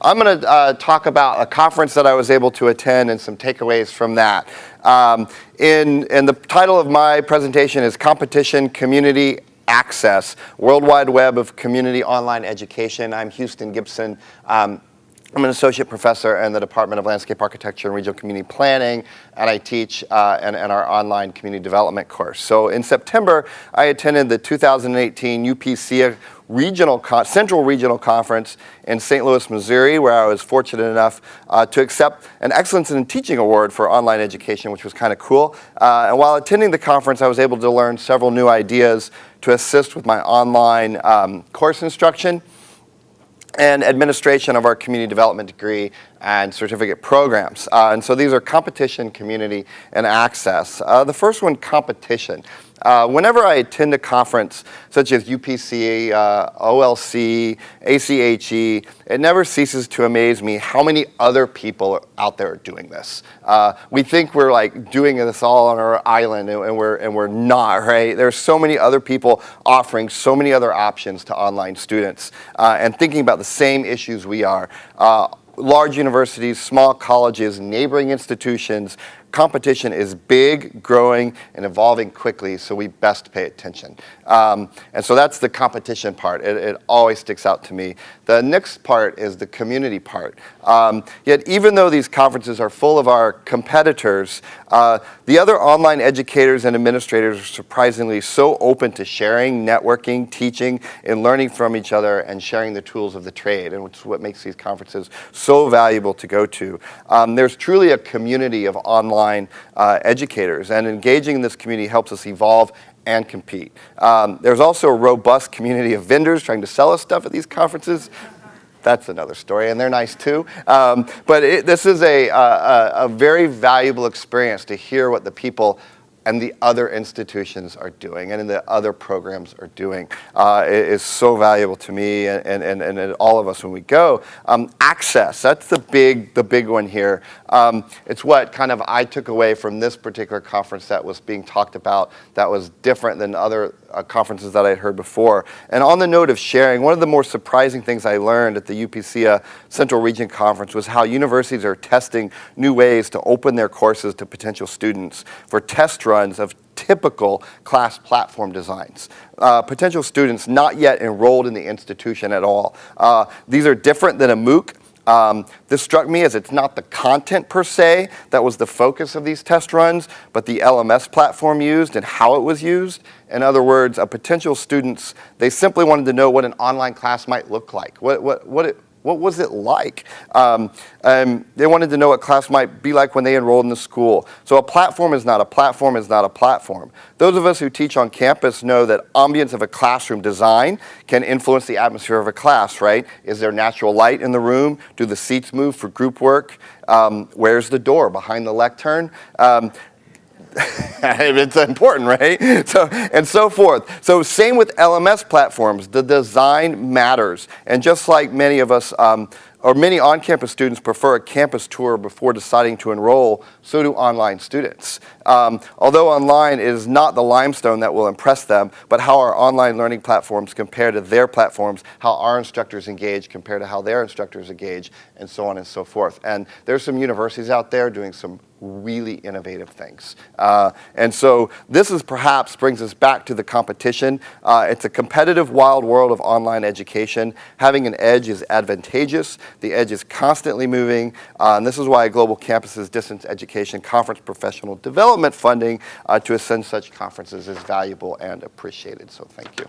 I'm going to talk about a conference that I was able to attend and some takeaways from that. And the title of my presentation is Competition, Community, Access, World Wide Web of Community Online Education. I'm Huston Gibson. I'm an associate professor in the Department of Landscape Architecture and Regional Community Planning, and I teach in our online community development course. So in September, I attended the 2018 UPC Central Regional Conference in St. Louis, Missouri, where I was fortunate enough to accept an Excellence in Teaching Award for online education, which was kind of cool. And while attending the conference, I was able to learn several new ideas to assist with my online course instruction and administration of our community development degree and certificate programs. And so these are competition, community, and access. The first one, competition. Whenever I attend a conference such as UPC, OLC, ACHE, it never ceases to amaze me how many other people out there are doing this. We think we're like doing this all on our island, and we're not, right? There's so many other people offering so many other options to online students and thinking about the same issues we are. Large universities, small colleges, neighboring institutions. Competition is big, growing, and evolving quickly, so we best pay attention. And so that's the competition part. It always sticks out to me. The next part is the community part. Yet even though these conferences are full of our competitors, the other online educators and administrators are surprisingly so open to sharing, networking, teaching, and learning from each other and sharing the tools of the trade, and which is what makes these conferences so valuable to go to. There's truly a community of online educators, and engaging in this community helps us evolve and compete. There's also a robust community of vendors trying to sell us stuff at these conferences. That's another story, and they're nice too. But this is a very valuable experience to hear what the people and the other institutions are doing and the other programs are doing. It is so valuable to me and all of us when we go. Access, that's the big one here. It's what kind of I took away from this particular conference that was being talked about that was different than other conferences that I'd heard before. And on the note of sharing, one of the more surprising things I learned at the UPC Central Region Conference was how universities are testing new ways to open their courses to potential students for test runs of typical class platform designs. Potential students not yet enrolled in the institution at all. These are different than a MOOC. This struck me as it's not the content per se that was the focus of these test runs, but the LMS platform used and how it was used. In other words, potential students, they simply wanted to know what an online class might look like. What was it like? They wanted to know what class might be like when they enrolled in the school. So a platform is not a platform is not a platform. Those of us who teach on campus know that ambience of a classroom design can influence the atmosphere of a class, right? Is there natural light in the room? Do the seats move for group work? Where's the door? Behind the lectern? It's important, right? So, and so forth. So same with LMS platforms. The design matters. And just like many of us, or many on-campus students prefer a campus tour before deciding to enroll, so do online students. Although online is not the limestone that will impress them, but how our online learning platforms compare to their platforms, how our instructors engage compared to how their instructors engage, and so on and so forth. And there's some universities out there doing some really innovative things. And so this is perhaps brings us back to the competition. It's a competitive wild world of online education. Having an edge is advantageous. The edge is constantly moving. And this is why Global Campus's Distance Education Conference Professional Development funding to attend such conferences is valuable and appreciated. So thank you.